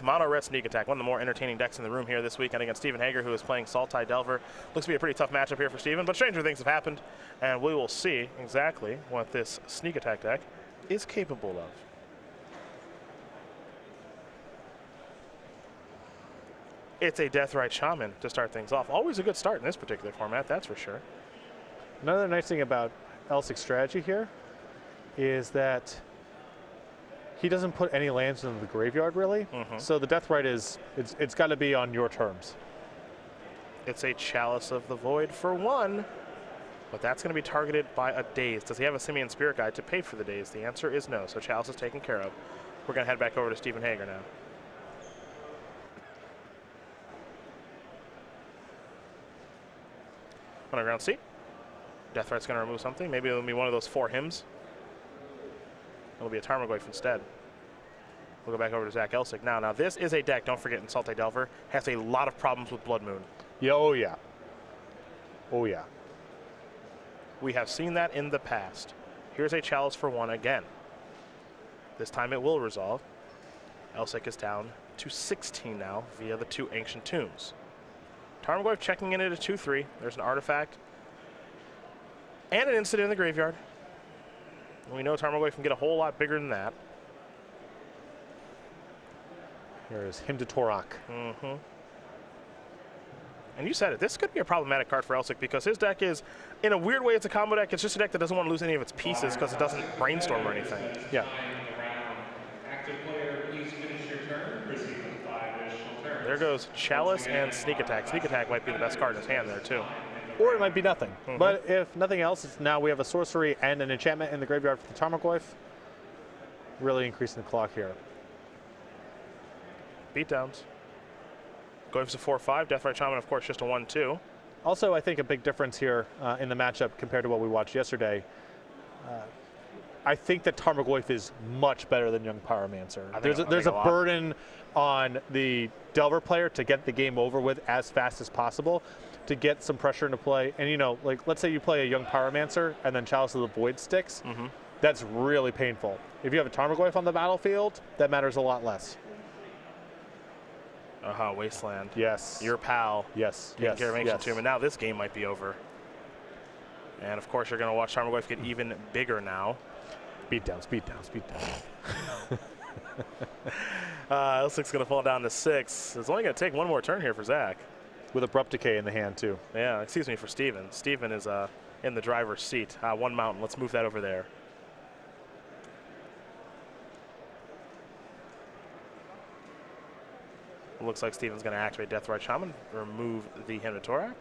Mono Red Sneak Attack, one of the more entertaining decks in the room here this weekend against Stephen Hager, who is playing Sultai Delver. Looks to be a pretty tough matchup here for Stephen, but stranger things have happened, and we will see exactly what this Sneak Attack deck is capable of. It's a Deathrite Shaman to start things off. Always a good start in this particular format, that's for sure. Another nice thing about Elsik's strategy here is that he doesn't put any lands in the graveyard, really. So the Deathrite it's got to be on your terms. It's a Chalice of the Void for 1, but that's going to be targeted by a Daze. Does he have a Simian Spirit Guide to pay for the Daze? The answer is no, so Chalice is taken care of. We're going to head back over to Stephen Hager now. Underground Sea. Deathrite's going to remove something. Maybe it'll be one of those 4 hymns. It'll be a Tarmogoyf instead. We'll go back over to Zach Elsik now. Now this is a deck, don't forget, in Sultai Delver, has a lot of problems with Blood Moon. Yeah, oh yeah. Oh yeah. We have seen that in the past. Here's a Chalice for 1 again. This time it will resolve. Elsik is down to 16 now via the 2 Ancient Tombs. Tarmogoyf checking in at a 2-3. There's an artifact and an instant in the graveyard. We know Tarmogoyf can get a whole lot bigger than that. Here's Hymn to Torok. And you said it, this could be a problematic card for Elsik because his deck is, in a weird way, it's a combo deck. It's just a deck that doesn't want to lose any of its pieces because it doesn't brainstorm or anything. Yeah. There goes Chalice and Sneak Attack. Sneak Attack might be the best card in his hand there, too. Or it might be nothing. But if nothing else, it's now we have a sorcery and an enchantment in the graveyard for the Tarmogoyf. Really increasing the clock here. Beatdowns. Goyf's a 4-5. Deathrite Shaman, of course, just a 1-2. Also, I think a big difference here in the matchup compared to what we watched yesterday. I think that Tarmogoyf is much better than Young Pyromancer. There's a burden on the Delver player to get the game over with as fast as possible, to get some pressure into play. And you know, like let's say you play a Young Pyromancer and then Chalice of the Void sticks. That's really painful. If you have a Tarmogoyf on the battlefield, that matters a lot less. Wasteland. Yes. Your pal. Yes. Taking care of Ancient Tomb, and now this game might be over. And of course, you're going to watch Tarmogoyf get even bigger now. Beatdowns, beatdowns, beatdowns. Elsik's going to fall down to 6. It's only going to take one more turn here for Zach. With Abrupt Decay in the hand, too. Yeah, excuse me, for Steven. Steven is in the driver's seat. 1 mountain. Let's move that over there. Looks like Steven's going to activate Deathrite Shaman, remove the Hymn to Torok,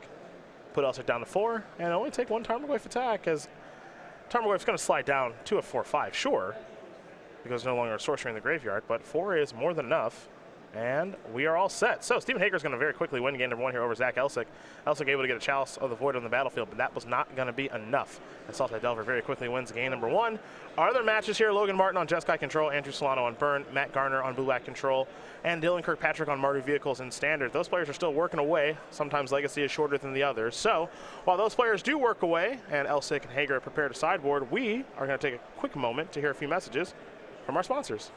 put Elsik down to 4, and only take 1 Tarmogoyf attack, as Tarmogoyf's going to slide down to a 4-5, sure, because there's no longer a sorcery in the graveyard, but 4 is more than enough, and we are all set. So Stephen Hager is going to very quickly win game number 1 here over Zach Elsik. Elsik able to get a Chalice of the Void on the battlefield, but that was not going to be enough. And Sultai Delver very quickly wins game number 1. Our other matches here, Logan Martin on Jeskai Control, Andrew Sullano on Burn, Matt Garner on Blue-Black Control, and Dylan Kirkpatrick on Mardu Vehicles in Standard. Those players are still working away. Sometimes Legacy is shorter than the others. So while those players do work away and Elsik and Hager prepare to sideboard, we are going to take a quick moment to hear a few messages from our sponsors.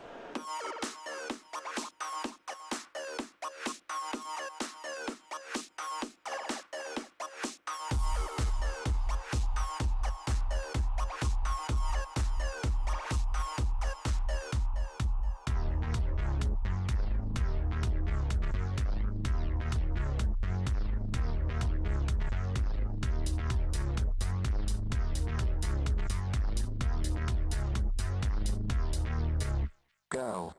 Go.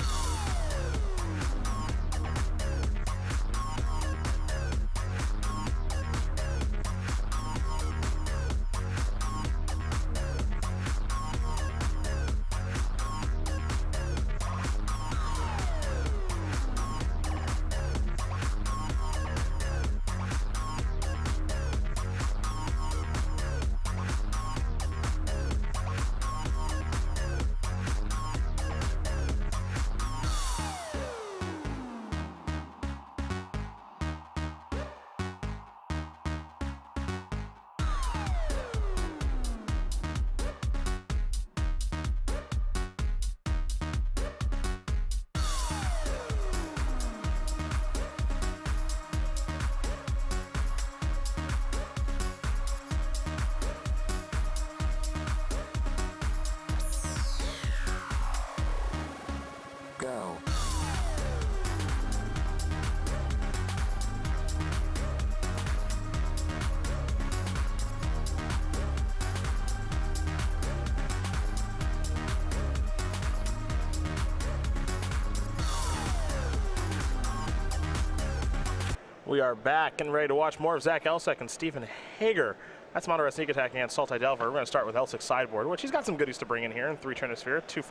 We are back and ready to watch more of Zach Elsik and Stephen Hager. That's Mono Red Sneak Attack against Sultai Delver. We're going to start with Elsik's sideboard, which he's got some goodies to bring in here in 3 Trinisphere, 2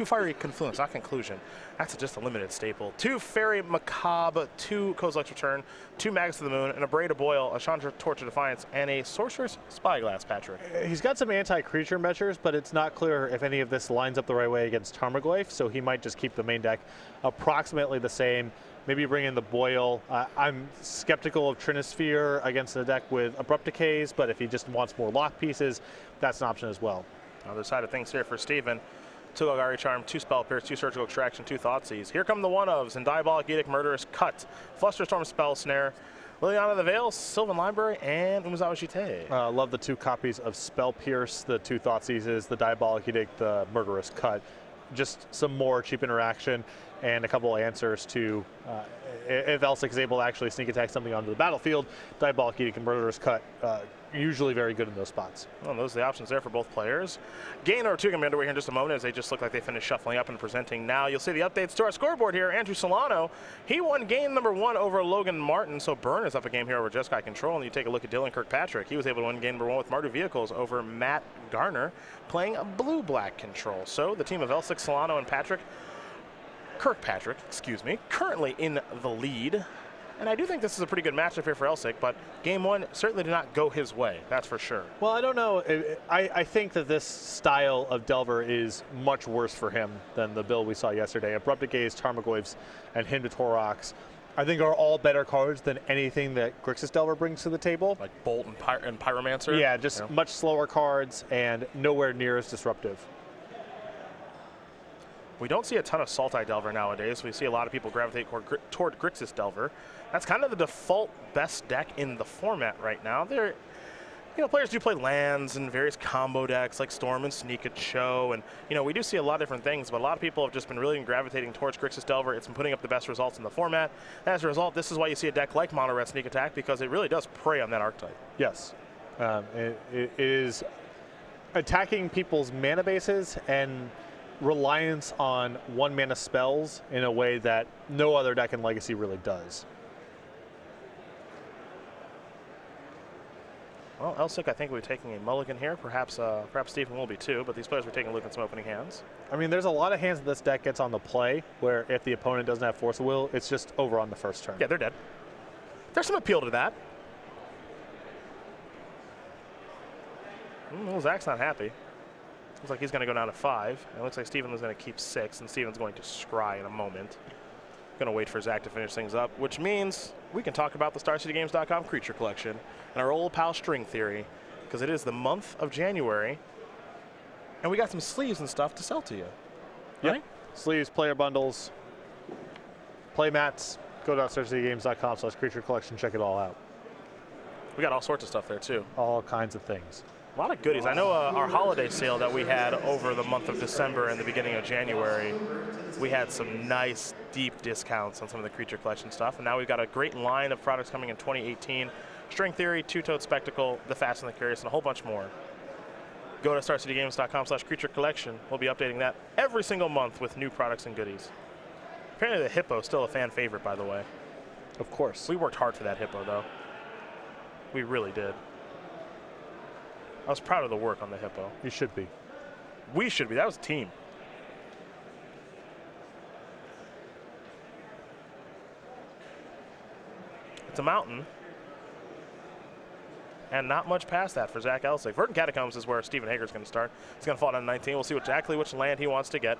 Fiery Confluence, not Conclusion. That's just a limited staple. 2 Fairy Macabre, 2 Kozilek's Return, 2 Magus to the Moon, an Abray to Boil, a Chandra Torch of Defiance, and a Sorcerer's Spyglass, Patrick. He's got some anti-creature measures, but it's not clear if any of this lines up the right way against Tarmogoyf, so he might just keep the main deck approximately the same. Maybe bring in the Boil. I'm skeptical of Trinisphere against a deck with Abrupt Decays, but if he just wants more lock pieces, that's an option as well. Other side of things here for Steven. 2 Golgari Charm, 2 Spell Pierce, 2 Surgical Extraction, 2 Thoughtseize. Here come the one-ofs and Diabolic Edict, Murderous Cut, Flusterstorm Spell Snare, Liliana the Veil, Sylvan Library, and Umezawa Shite. Love the 2 copies of Spell Pierce, the 2 Thoughtseizes, the Diabolic Edict, the Murderous Cut. Just some more cheap interaction and a couple of answers to if Elsik is able to actually sneak attack something onto the battlefield. Diabolic Edict and Murderous Cut, usually very good in those spots. Well, those are the options there for both players. Garner 2 going to be underway here in just a moment as they just look like they finished shuffling up and presenting now. You'll see the updates to our scoreboard here. Andrew Sullano, he won game number 1 over Logan Martin, so Burn is up a game here over Jeskai Control. And you take a look at Dylan Kirkpatrick. He was able to win game number 1 with Mardu Vehicles over Matt Garner, playing a blue-black control. So the team of Elsik, Sullano, and Kirkpatrick, excuse me, currently in the lead. And I do think this is a pretty good matchup here for Elsik, but game 1 certainly did not go his way, that's for sure. Well, I don't know. I think that this style of Delver is much worse for him than the build we saw yesterday. Abrupt Decays, Tarmogoyfs, and Hymn to Torox, I think are all better cards than anything that Grixis Delver brings to the table. Like Bolt and Pyromancer? Yeah, just much slower cards and nowhere near as disruptive. We don't see a ton of Sultai Delver nowadays. We see a lot of people gravitate toward Grixis Delver. That's kind of the default best deck in the format right now. Players do play lands and various combo decks like Storm and Sneak and Show, and we do see a lot of different things, but a lot of people have just been really gravitating towards Grixis Delver. It's been putting up the best results in the format. As a result, this is why you see a deck like Mono Red Sneak Attack, because it really does prey on that archetype. Yes. It is attacking people's mana bases and reliance on 1-mana spells in a way that no other deck in Legacy really does. Well, Elsik, I think we're taking a mulligan here. Perhaps Stephen will be too, but these players were taking a look at some opening hands. I mean, there's a lot of hands that this deck gets on the play where if the opponent doesn't have Force of Will, it's just over on the first turn. Yeah, they're dead. There's some appeal to that. Well, Zach's not happy. Looks like he's going to go down to 5. It looks like Steven was going to keep 6, and Steven's going to scry in a moment. Going to wait for Zach to finish things up, which means we can talk about the StarCityGames.com creature collection and our old pal String Theory, because it is the month of January, and we got some sleeves and stuff to sell to you. Right? Yep. Sleeves, player bundles, play mats. Go to StarCityGames.com/creature collection. Check it all out. We got all sorts of stuff there too. All kinds of things. A lot of goodies. I know our holiday sale that we had over the month of December and the beginning of January, we had some nice, deep discounts on some of the creature collection stuff. And now we've got a great line of products coming in 2018. String Theory, Two-Toed Spectacle, The Fast and the Curious, and a whole bunch more. Go to StarCityGames.com/creature collection. We'll be updating that every single month with new products and goodies. Apparently the Hippo is still a fan favorite, by the way. Of course. We worked hard for that Hippo, though. We really did. I was proud of the work on the Hippo. You should be. We should be. That was a team. It's a mountain. And not much past that for Zach Elsik. Verdant Catacombs is where Stephen Hager is going to start. He's going to fall down to 19. We'll see exactly which land he wants to get.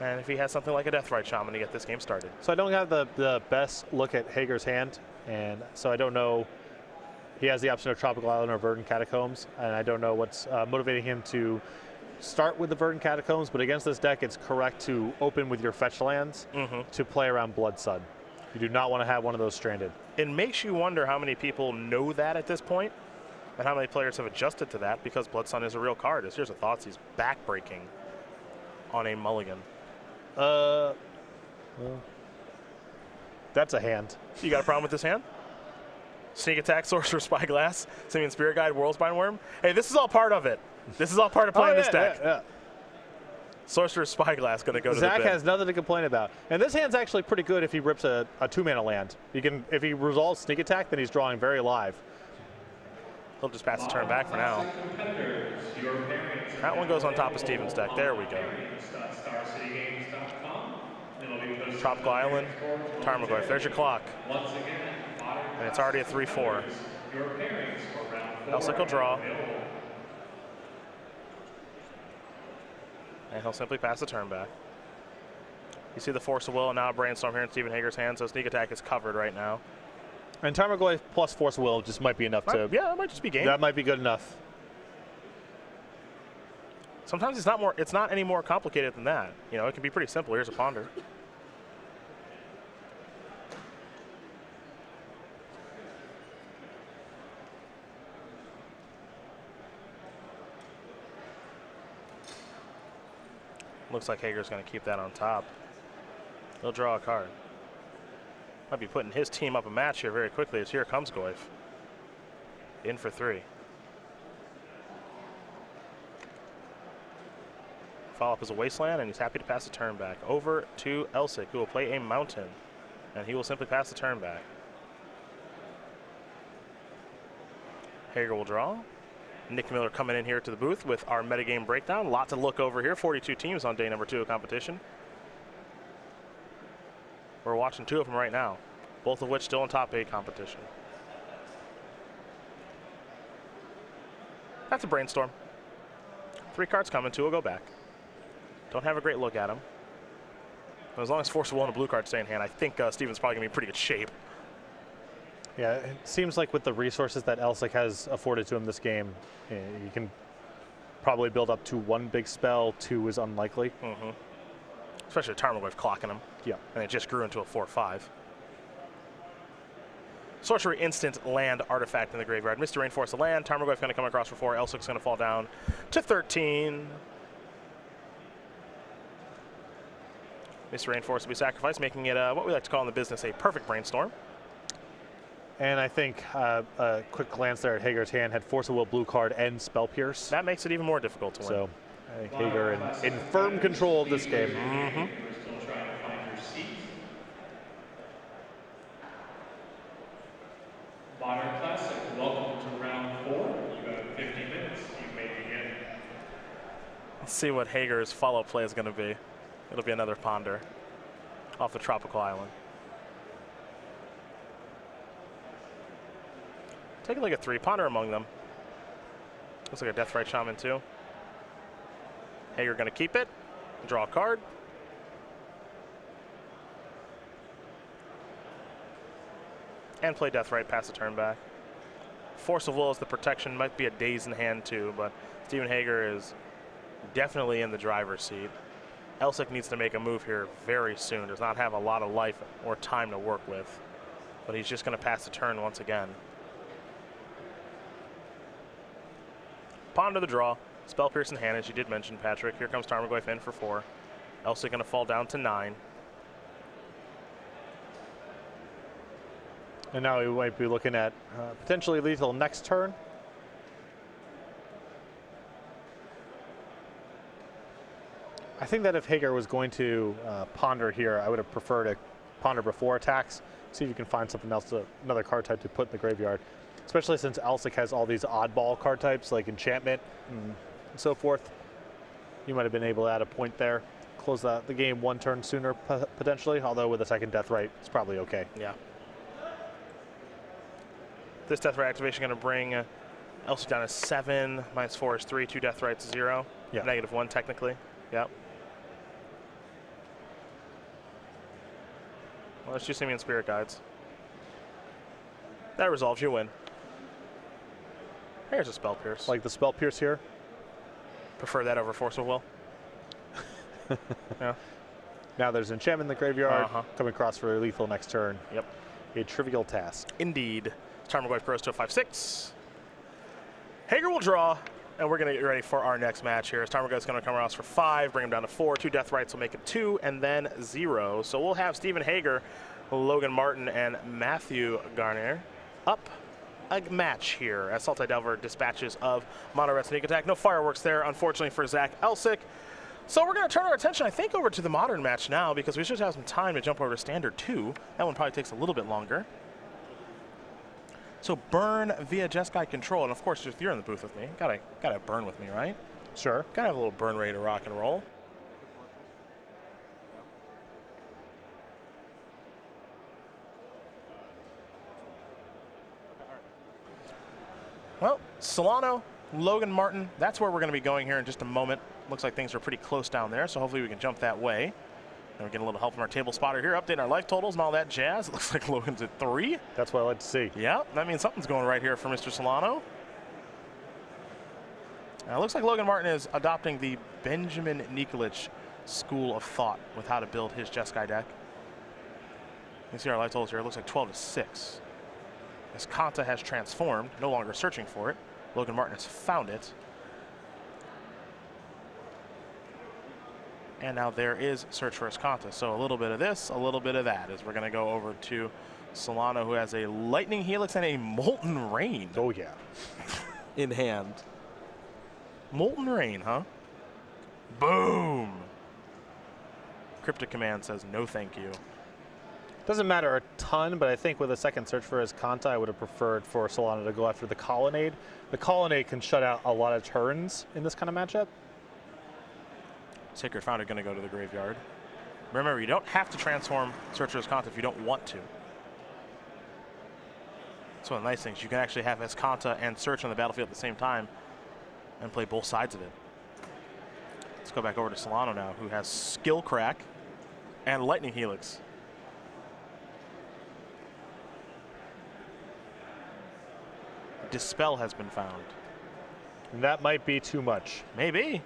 And if he has something like a Deathrite Shaman to get this game started. So I don't have the best look at Hager's hand, and so I don't know. He has the option of Tropical Island or Verdant Catacombs, and I don't know what's motivating him to start with the Verdant Catacombs, but against this deck, it's correct to open with your fetch lands to play around Blood Sun. You do not want to have one of those stranded. It makes you wonder how many people know that at this point, and how many players have adjusted to that, because Blood Sun is a real card. Here's a Thoughtseize backbreaking on a mulligan. Well, that's a hand. You got a problem with this hand? Sneak Attack, Sorcerer, Spyglass, Simian Spirit Guide, Worldspine Worm. Hey, this is all part of it. This is all part of playing this deck. Yeah. Sorcerer's Spyglass going to go to the Zach bin. has nothing to complain about. And this hand's actually pretty good if he rips a 2-mana land. If he resolves Sneak Attack, then he's drawing very live. He'll just pass the turn back for now. That one goes on top of Steven's deck. There we go. Tropical Island, Tarmogoyf. There's your clock. And it's already a 3-4. Elsik will draw. And he'll simply pass the turn back. You see the Force of Will and now a Brainstorm here in Stephen Hager's hand, so Sneak Attack is covered right now. And Tarmogoyf plus Force of Will just might be enough to... Yeah, that might just be game. That might be good enough. Sometimes it's not any more complicated than that. You know, it can be pretty simple. Here's a Ponder. Looks like Hager's going to keep that on top. He'll draw a card. Might be putting his team up a match here very quickly as here comes Goyf. In for 3. Follow up as a Wasteland, and he's happy to pass the turn back. Over to Elsik, who will play a Mountain, and he will simply pass the turn back. Hager will draw. Nick Miller coming in here to the booth with our metagame breakdown. A lot to look over here. 42 teams on day number 2 of competition. We're watching 2 of them right now, both of which still in top 8 competition. That's a Brainstorm. 3 cards coming, 2 will go back. Don't have a great look at them. But as long as Force of Will and a blue card stay in hand, I think Steven's probably going to be in pretty good shape. Yeah, it seems like with the resources that Elsik has afforded to him this game, you can probably build up to 1 big spell. 2 is unlikely. Mm-hmm. Especially Tarmogoyf clocking him. Yeah. And it just grew into a 4-5. Sorcery instant land artifact in the graveyard. Misty Rain force a land. Tarmogoyf going to come across for 4. Elsik's going to fall down to 13. Misty Rain force will be sacrificed, making it what we like to call in the business a perfect Brainstorm. And I think a quick glance there at Hager's hand had Force of Will, blue card, and Spell Pierce. That makes it even more difficult to win. So I think Hager in firm control of this game. Mm-hmm. Modern Classic, welcome to round 4. You have 50 minutes. You may begin. Let's see what Hager's follow play is going to be. It'll be another Ponder off the Tropical Island. Take a look at 3. Ponder among them. Looks like a Deathrite Shaman too. Hager going to keep it. Draw a card. And play Deathrite, pass the turn back. Force of Will is the protection. Might be a Daze in hand too, but Stephen Hager is definitely in the driver's seat. Elsik needs to make a move here very soon. Does not have a lot of life or time to work with. But he's just going to pass the turn once again. Ponder the draw. Spell Pierce in hand, as you did mention, Patrick. Here comes Tarmogoyf in for 4. Elsik going to fall down to 9. And now we might be looking at potentially lethal next turn. I think that if Hager was going to ponder here, I would have preferred to ponder before attacks. See if you can find something else, another card type to put in the graveyard. Especially since Elsik has all these oddball card types like enchantment and so forth. You might have been able to add a point there. Close the game 1 turn sooner potentially, although with a second Deathrite, it's probably okay. Yeah. This Deathrite activation going to bring Elsik down to 7. -4 is 3. 2 Deathrites, 0. Yeah. -1 technically. Yep. Well, let's just see me in Spirit Guides. That resolves, you win. Here's a Spell Pierce. Like the Spell Pierce here. Prefer that over Force of Will. Yeah. Now there's enchantment in the graveyard. Coming across for lethal next turn. Yep. A trivial task. Indeed. Tarmogoyf grows to a 5-6. Hager will draw, and we're going to get ready for our next match here. As Tarmogoyf's going to come across for 5, bring him down to 4. 2 Deathrites will make it 2, and then 0. So we'll have Stephen Hager, Logan Martin, and Matthew Garner up a match here as Sultai Delver dispatches of Mono Red Sneak Attack. No fireworks there, unfortunately, for Zach Elsik. So we're going to turn our attention, I think, over to the modern match now because we should have some time to jump over to Standard 2. That one probably takes a little bit longer. So burn via Jeskai control, and of course, if you're in the booth with me, gotta burn with me, right? Sure. Gotta have a little burn ready to rock and roll. Well, Sullano, Logan Martin, that's where we're going to be going here in just a moment. Looks like things are pretty close down there, so hopefully we can jump that way. And we're getting a little help from our table spotter here, updating our life totals and all that jazz. It looks like Logan's at 3. That's what I like to see. Yeah, that means something's going right here for Mr. Sullano. Now, it looks like Logan Martin is adopting the Benjamin Nikolic school of thought with how to build his Jeskai deck. You can see our life totals here. It looks like 12-6. As Kanta has transformed, no longer searching for it. Logan Martin has found it. And now there is search for Escanta. So a little bit of this, a little bit of that, as we're going to go over to Sullano, who has a Lightning Helix and a Molten Rain. Oh, yeah. In hand. Molten Rain, huh? Boom! Cryptic Command says no thank you. Doesn't matter a ton, but I think with a second search for Escanta, I would have preferred for Sullano to go after the Colonnade. The Colonnade can shut out a lot of turns in this kind of matchup. Sacred Founder going to go to the graveyard. Remember, you don't have to transform Search for Escanta if you don't want to. That's one of the nice things. You can actually have Escanta and Search on the battlefield at the same time and play both sides of it. Let's go back over to Sullano now, who has Skill Crack and Lightning Helix. Dispel has been found. That might be too much. Maybe.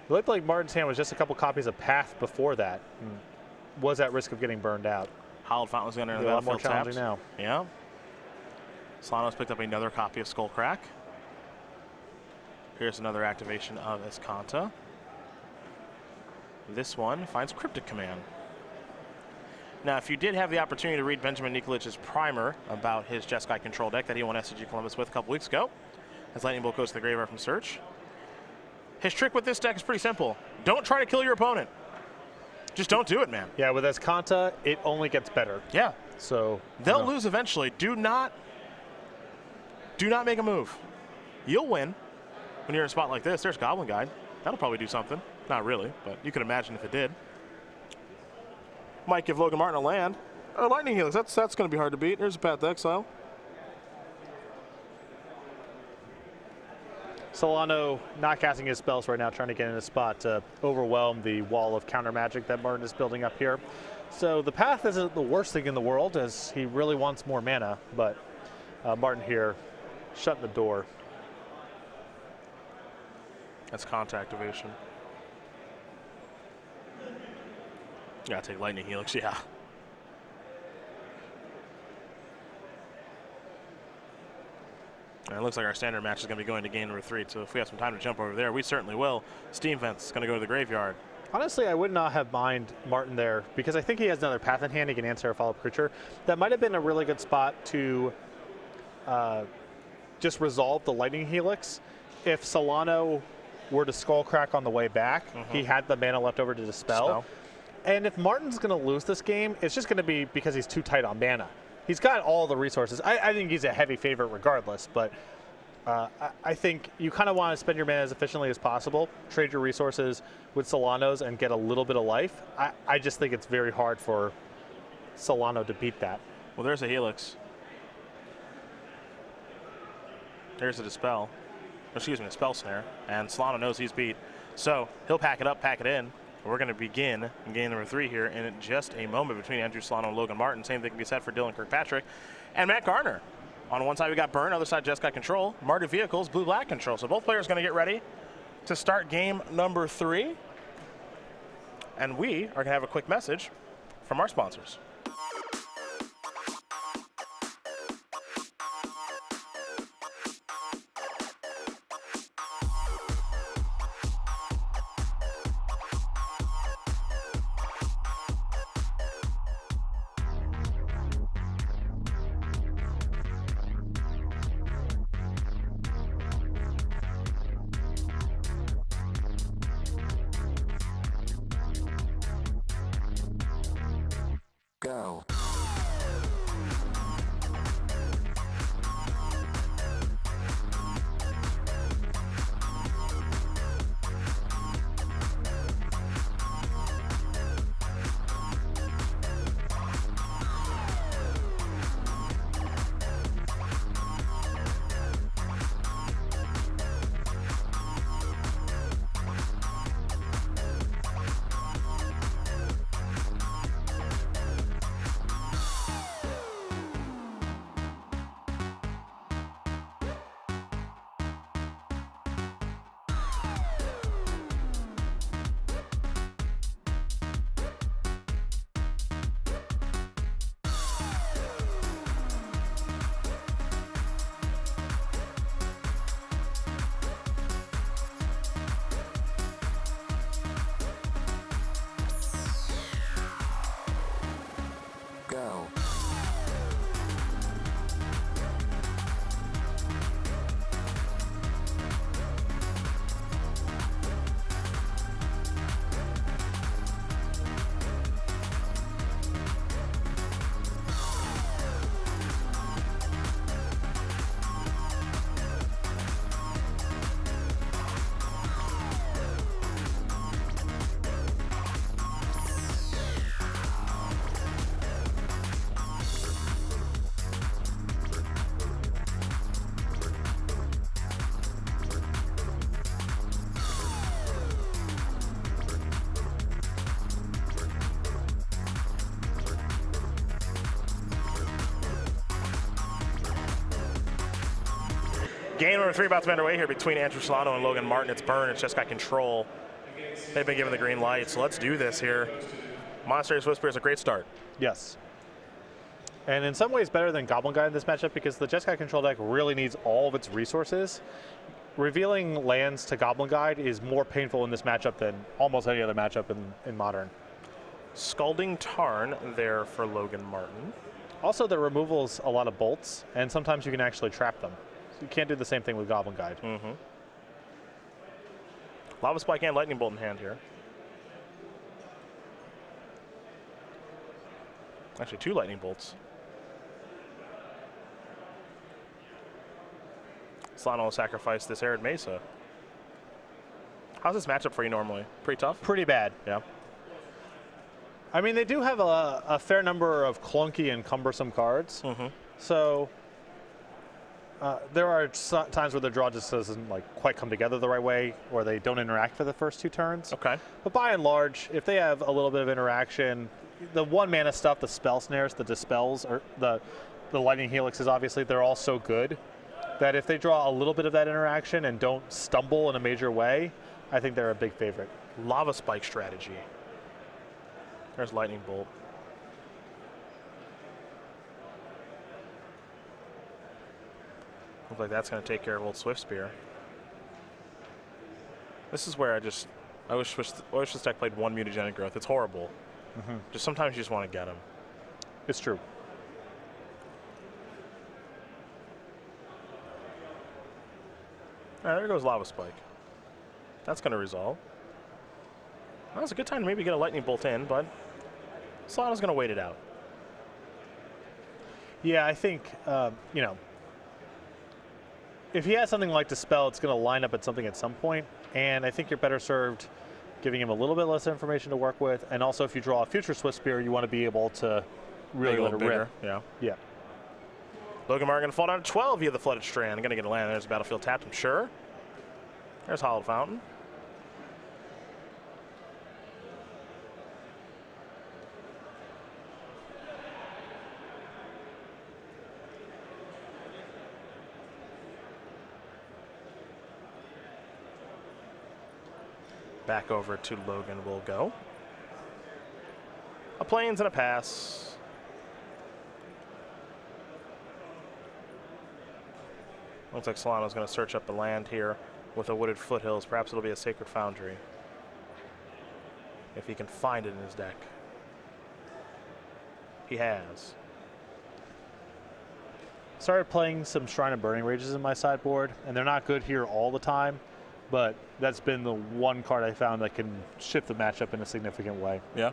It looked like Martin's hand was just a couple copies of Path before that. Was at risk of getting burned out. Hallowed Fountain's going to enter the a lot more battlefield challenging tapped. now. Yeah. Sullano's picked up another copy of Skullcrack. Here's another activation of Escanta. This one finds Cryptic Command. Now, if you did have the opportunity to read Benjamin Nikolic's primer about his Jeskai control deck that he won SCG Columbus with a couple weeks ago, as Lightning Bolt goes to the graveyard from Search, his trick with this deck is pretty simple. Don't try to kill your opponent. Just don't do it, man. Yeah, with Escanta, it only gets better. Yeah. So they'll lose eventually. Do not make a move. You'll win when you're in a spot like this. There's Goblin Guide. That'll probably do something. Not really, but you could imagine if it did. Might give Logan Martin a land. Lightning Helix, that's going to be hard to beat. There's a Path to Exile. Sullano not casting his spells right now, trying to get in a spot to overwhelm the wall of counter magic that Martin is building up here. So the Path isn't the worst thing in the world, as he really wants more mana, but Martin here shutting the door. That's contact activation. Gotta take Lightning Helix, yeah. And it looks like our standard match is going to be going to game number 3, so if we have some time to jump over there, we certainly will. Steam Fence is going to go to the graveyard. Honestly, I would not have mind Martin there, because I think he has another Path in hand. He can answer a follow-up creature. That might have been a really good spot to just resolve the Lightning Helix. If Sullano were to Skullcrack on the way back, he had the mana left over to Dispel. And if Martin's going to lose this game, it's just going to be because he's too tight on mana. He's got all the resources. I think he's a heavy favorite regardless, but I think you kind of want to spend your mana as efficiently as possible, trade your resources with Sullano's and get a little bit of life. I just think it's very hard for Sullano to beat that. Well, there's a Helix. There's a Dispel. Excuse me, a Spell Snare. And Sullano knows he's beat. So he'll pack it up, pack it in. We're going to begin in game number 3 here in just a moment between Andrew Sullano and Logan Martin. Same thing can be said for Dylan Kirkpatrick and Matt Garner. On one side, we got Burn. Other side, Jeskai control. Mardu Vehicles, Blue-Black control. So both players going to get ready to start game number 3. And we are going to have a quick message from our sponsors. Go. Go. Game number 3 about to be underway here between Andrew Sullano and Logan Martin. It's Burn. It's just got control. They've been given the green light, so let's do this here. Monastery Swiss Spear is a great start. Yes. And in some ways better than Goblin Guide in this matchup because the Jeskai control deck really needs all of its resources. Revealing lands to Goblin Guide is more painful in this matchup than almost any other matchup in Modern. Scalding Tarn there for Logan Martin. Also, the removal's a lot of bolts, and sometimes you can actually trap them. So you can't do the same thing with Goblin Guide. Mm-hmm. Lava Spike and Lightning Bolt in hand here. Actually, 2 Lightning Bolts. Sullano will sacrifice this Arid Mesa. How's this matchup for you normally? Pretty tough? Pretty bad. Yeah. I mean, they do have a fair number of clunky and cumbersome cards. Mm-hmm. So there are times where the draw just doesn't quite come together the right way, or they don't interact for the first 2 turns. Okay. But by and large, if they have a little bit of interaction, the 1 mana stuff, the spell snares, the dispels, or the lightning helixes, obviously, they're all so good that if they draw a little bit of that interaction and don't stumble in a major way, I think they're a big favorite. Lava Spike strategy. There's Lightning Bolt. Looks like that's going to take care of old Swift Spear. This is where I wish this deck played 1 Mutagenic Growth. It's horrible. Mm-hmm. Just sometimes you just want to get them. It's true. All right, there goes Lava Spike. That's going to resolve. Well, it's a good time to maybe get a Lightning Bolt in, but Sullano's going to wait it out. Yeah, I think, you know, if he has something like Dispel, it's going to line up at something at some point, and I think you're better served giving him a little bit less information to work with, and also if you draw a future Swift Spear, you want to be able to really let it rip. Yeah. Yeah. Logan Martin going to fall down to 12 via the Flooded Strand. Going to get a land. There's a Battlefield tapped, I'm sure. There's Hollowed Fountain. Back over to Logan will go. A Plains and a pass. Looks like Sullano's going to search up the land here with a Wooded Foothills. Perhaps it'll be a Sacred Foundry, if he can find it in his deck. He has. Started playing some Shrine of Burning Rages in my sideboard, and they're not good here all the time, but that's been the one card I found that can shift the matchup in a significant way. Yeah.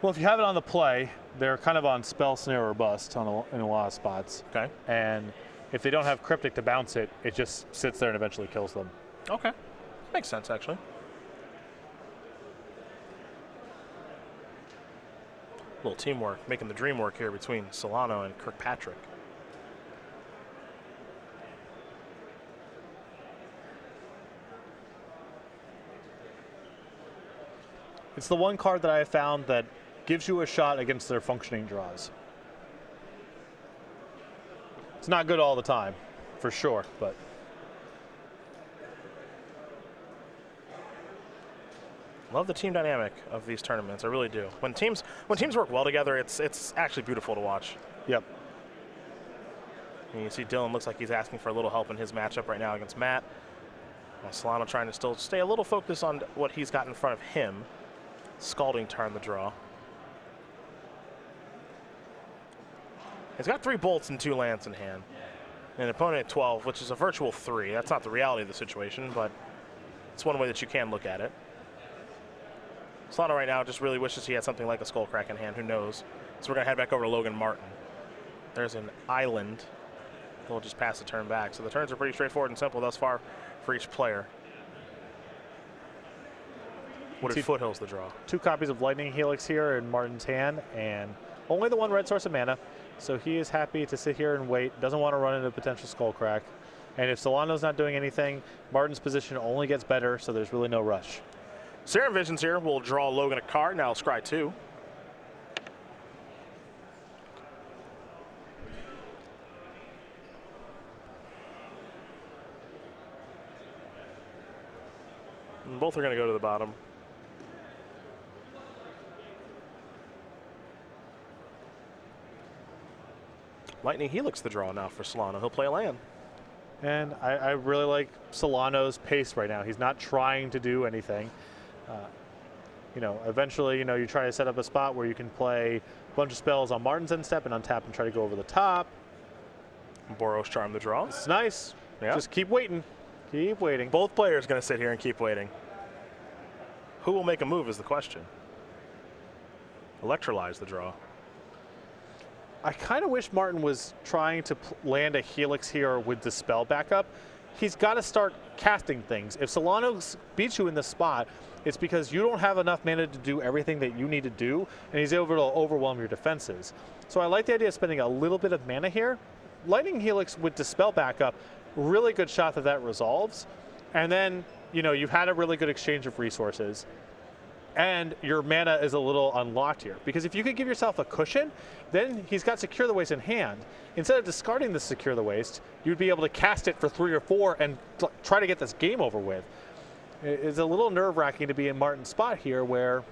Well, if you have it on the play, they're kind of on spell, snare, or bust in a lot of spots. Okay. And if they don't have Cryptic to bounce it, it just sits there and eventually kills them. Okay. Makes sense, actually. A little teamwork, making the dream work here between Sullano and Kirkpatrick. It's the one card that I have found that gives you a shot against their functioning draws. It's not good all the time, for sure, but love the team dynamic of these tournaments. I really do. When teams work well together, it's actually beautiful to watch. Yep. And you see Dylan looks like he's asking for a little help in his matchup right now against Matt. Sullano trying to still stay a little focused on what he's got in front of him. Scalding turn the draw. He's got 3 bolts and 2 lands in hand. An opponent at 12, which is a virtual 3. That's not the reality of the situation, but it's one way that you can look at it. Sullano right now just really wishes he had something like a Skullcrack in hand. Who knows? So we're going to head back over to Logan Martin. There's an island. We'll just pass the turn back. So the turns are pretty straightforward and simple thus far for each player. What if Foothill's the draw? 2 copies of Lightning Helix here in Martin's hand, and only the 1 red source of mana. So he is happy to sit here and wait, doesn't want to run into potential Skullcrack. And if Sullano's not doing anything, Martin's position only gets better, so there's really no rush. Serum Visions here will draw Logan a card. Now scry 2. And both are going to go to the bottom. Lightning Helix the draw now for Sullano. He'll play a land. And I really like Sullano's pace right now. He's not trying to do anything. You know, eventually, you know, you try to set up a spot where you can play a bunch of spells on Martin's end step and untap and try to go over the top. Boros Charm the draw. It's nice. Yeah. Just keep waiting. Keep waiting. Both players going to sit here and keep waiting. Who will make a move is the question. Electrolyze the draw. I kind of wish Martin was trying to land a Helix here with Dispel backup. He's got to start casting things. If Sullano beats you in this spot, it's because you don't have enough mana to do everything that you need to do, and he's able to overwhelm your defenses. So I like the idea of spending a little bit of mana here. Lightning Helix with Dispel backup, really good shot that resolves. And then, you know, you've had a really good exchange of resources, and your mana is a little unlocked here. Because if you could give yourself a cushion, then he's got Secure the Waste in hand. Instead of discarding the Secure the Waste, you'd be able to cast it for 3 or 4 and try to get this game over with. It's a little nerve-wracking to be in Martin's spot here where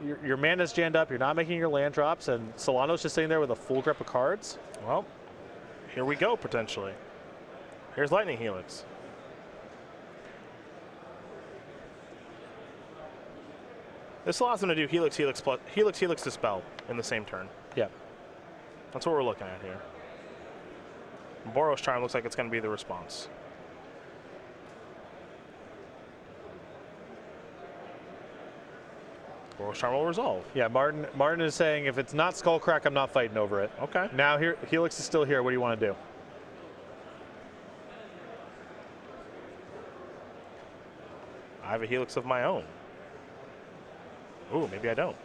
your mana's jammed up, you're not making your land drops, and Sullano's just sitting there with a full grip of cards. Well, here we go, potentially. Here's Lightning Helix. This allows them to do Helix, Helix, plus Helix, Helix, Dispel in the same turn. Yeah. That's what we're looking at here. Boros Charm looks like it's going to be the response. Boros Charm will resolve. Yeah, Martin is saying if it's not Skullcrack, I'm not fighting over it. Okay. Now here, Helix is still here. What do you want to do? I have a Helix of my own. Ooh, maybe I don't.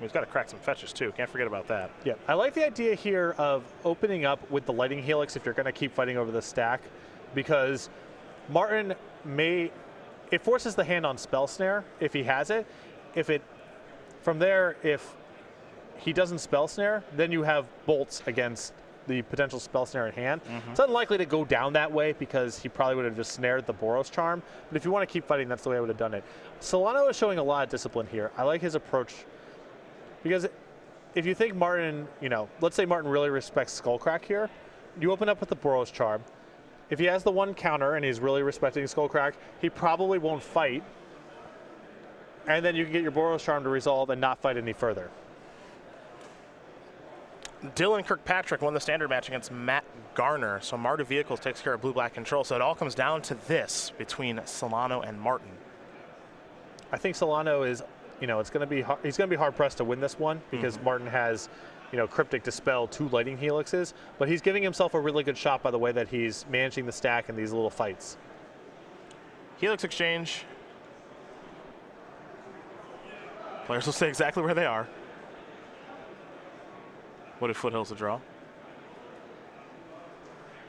He's got to crack some fetches too. Can't forget about that. Yeah, I like the idea here of opening up with the Lightning Helix if you're going to keep fighting over the stack, because Martin it forces the hand on Spell Snare if he has it. From there, if he doesn't Spell Snare, then you have bolts against the potential Spell Snare in hand. It's unlikely to go down that way because he probably would have just snared the Boros Charm. But if you want to keep fighting, that's the way I would have done it. Sullano is showing a lot of discipline here. I like his approach because if you think Martin, you know, let's say Martin really respects Skullcrack here, you open up with the Boros Charm. If he has the 1 counter and he's really respecting Skullcrack, he probably won't fight. And then you can get your Boros Charm to resolve and not fight any further. Dylan Kirkpatrick won the standard match against Matt Garner. So Mardu Vehicles takes care of blue-black control. So it all comes down to this between Sullano and Martin. I think Sullano is you know, it's going to be he's going to be hard pressed to win this one because Martin has, you know, Cryptic Dispel, 2 Lightning Helixes, but he's giving himself a really good shot by the way that he's managing the stack in these little fights. Helix exchange. Players will stay exactly where they are. What if Foothills to draw?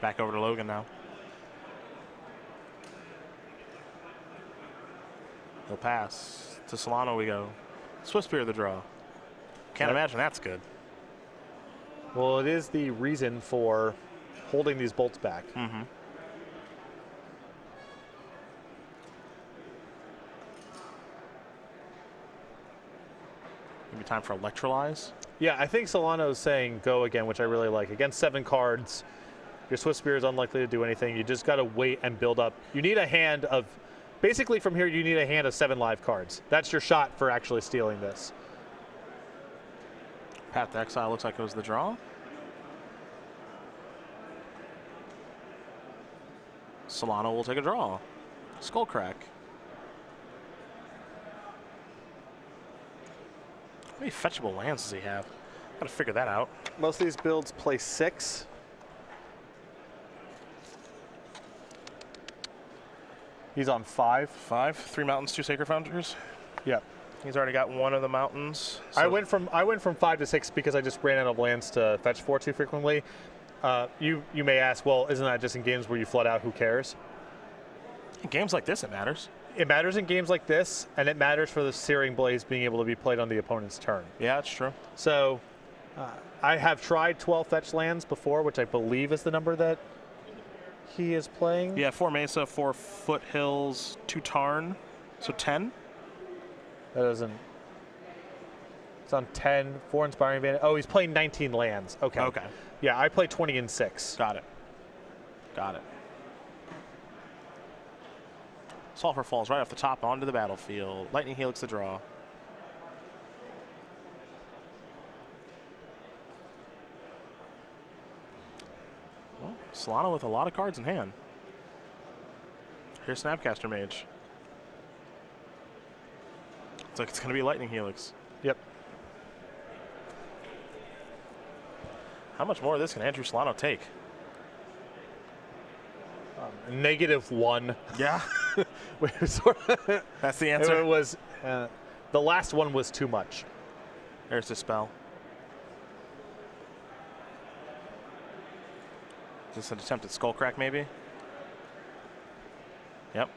Back over to Logan now. He'll pass. To Sullano we go. Swift Spear the draw. Can't imagine that's good. Well, it is the reason for holding these bolts back. Maybe time for Electrolyze. Yeah, I think Solano's saying go again, which I really like. Against 7 cards, your Swift Spear is unlikely to do anything. You just got to wait and build up. You need a hand of, basically from here, you need a hand of 7 live cards. That's your shot for actually stealing this. Path to Exile looks like it was the draw. Sullano will take a draw. Skullcrack. How many fetchable lands does he have? Got to figure that out. Most of these builds play 6. He's on 5. 5, 3 mountains, 2 Sacred Founders. Yep. He's already got one of the mountains. So I went from 5 to 6 because I just ran out of lands to fetch for too frequently. You may ask, well, isn't that just in games where you flood out? Who cares? in games like this, it matters. It matters in games like this, and it matters for the Searing Blaze being able to be played on the opponent's turn. Yeah, that's true. So I have tried 12 fetch lands before, which I believe is the number that he is playing. Yeah, 4 Mesa, 4 Foothills, 2 Tarn, so 10. That doesn't. It's on 10, 4 Inspiring Vantage. Oh, he's playing 19 lands. Okay. Okay. Yeah, I play 20 and 6. Got it. Got it. Sulfur falls right off the top onto the battlefield. Lightning Helix the draw. Well, Sullano with a lot of cards in hand. Here's Snapcaster Mage. It's like it's going to be Lightning Helix. Yep. How much more of this can Andrew Sullano take? -1. Yeah. That's the answer. It was, the last one was too much. There's the spell. Is this an attempt at Skullcrack, maybe? Yep.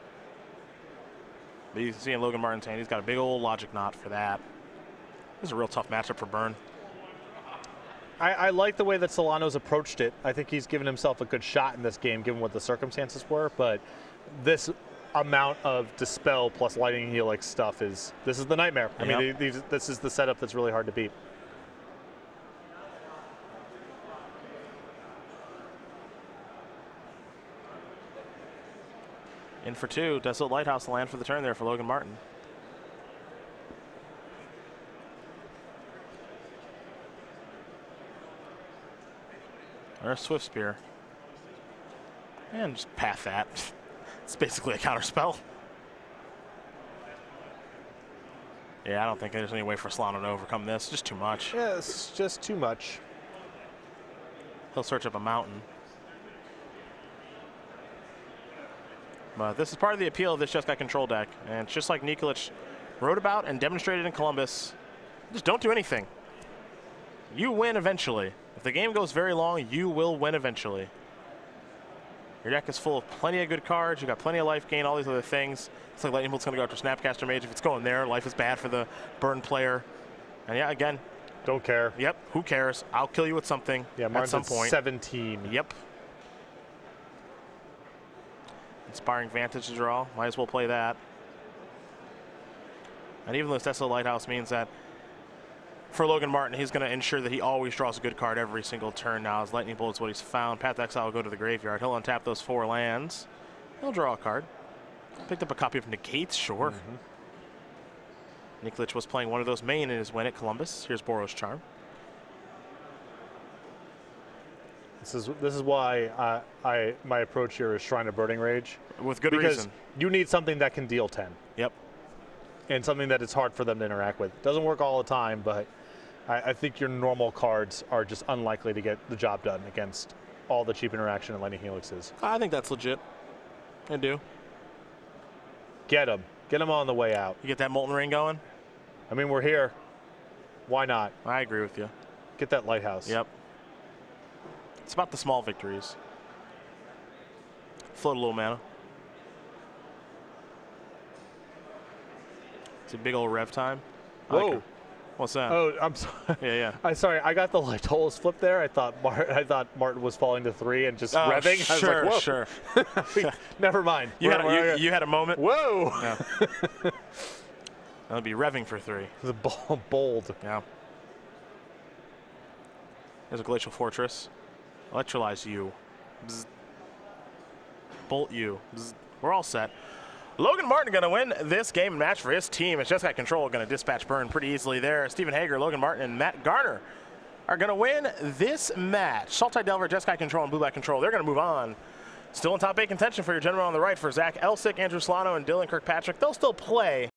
But you can see in Logan Martin's hand, he's got a big old Logic Knot for that. This is a real tough matchup for Burn. I like the way that Solano's approached it. I think he's given himself a good shot in this game, given what the circumstances were. But this amount of Dispel plus Lightning Helix stuff this is the nightmare. I mean, this is the setup that's really hard to beat. In for 2, Desolate Lighthouse, the land for the turn there for Logan Martin. Or a Swift Spear. And just path that. It's basically a counter spell. Yeah, I don't think there's any way for Sullano to overcome this. Just too much. Yeah, it's just too much. He'll search up a mountain. But this is part of the appeal of this Just Got Control deck. And it's just like Nikolic wrote about and demonstrated in Columbus. Just don't do anything. You win eventually. If the game goes very long, you will win eventually. Your deck is full of plenty of good cards. You got plenty of life gain, all these other things. It's like Lightning Bolt's going to go after Snapcaster Mage. If it's going there, life is bad for the Burn player. And yeah, again. Don't care. Yep, who cares? I'll kill you with something at some point. 17. Yep. Inspiring Vantage to draw. Might as well play that. And even though Desolate Lighthouse means that for Logan Martin, he's going to ensure that he always draws a good card every single turn now, as Lightning Bolt is what he's found. Path to Exile will go to the graveyard. He'll untap those 4 lands. He'll draw a card. Picked up a copy of Negates, sure. Nikolic was playing one of those main in his win at Columbus. Here's Boros Charm. This is why my approach here is Shrine of Burning Rage. With good because reason. You need something that can deal 10. Yep. and something that it's hard for them to interact with. Doesn't work all the time, but I think your normal cards are just unlikely to get the job done against all the cheap interaction and Lightning Helixes. I think that's legit. I do. Get them. Get them on the way out. You get that Molten Ring going? I mean, we're here. Why not? I agree with you. Get that Lighthouse. Yep. It's about the small victories. Float a little mana. It's a big old rev time. Whoa. Like, what's that? Oh, I'm sorry. Yeah. I'm sorry. I got the Lightolas flip there. I thought Martin was falling to 3 and just revving. Sure, I was like, whoa. sure. Never mind. You had a moment. Whoa. Yeah. That'll be revving for 3. The bold. Yeah. There's a Glacial Fortress. Electrolyze you. Bzz. Bolt you. Bzz. We're all set. Logan Martin going to win this game and match for his team. It's Just Got Control going to dispatch Burn pretty easily there. Stephen Hager, Logan Martin, and Matt Garner are going to win this match. Saltide Delver, Just Got Control, and Blue Black Control. They're going to move on. Still in top 8 contention for your general on the right for Zach Elsik, Andrew Sullano, and Dylan Kirkpatrick. They'll still play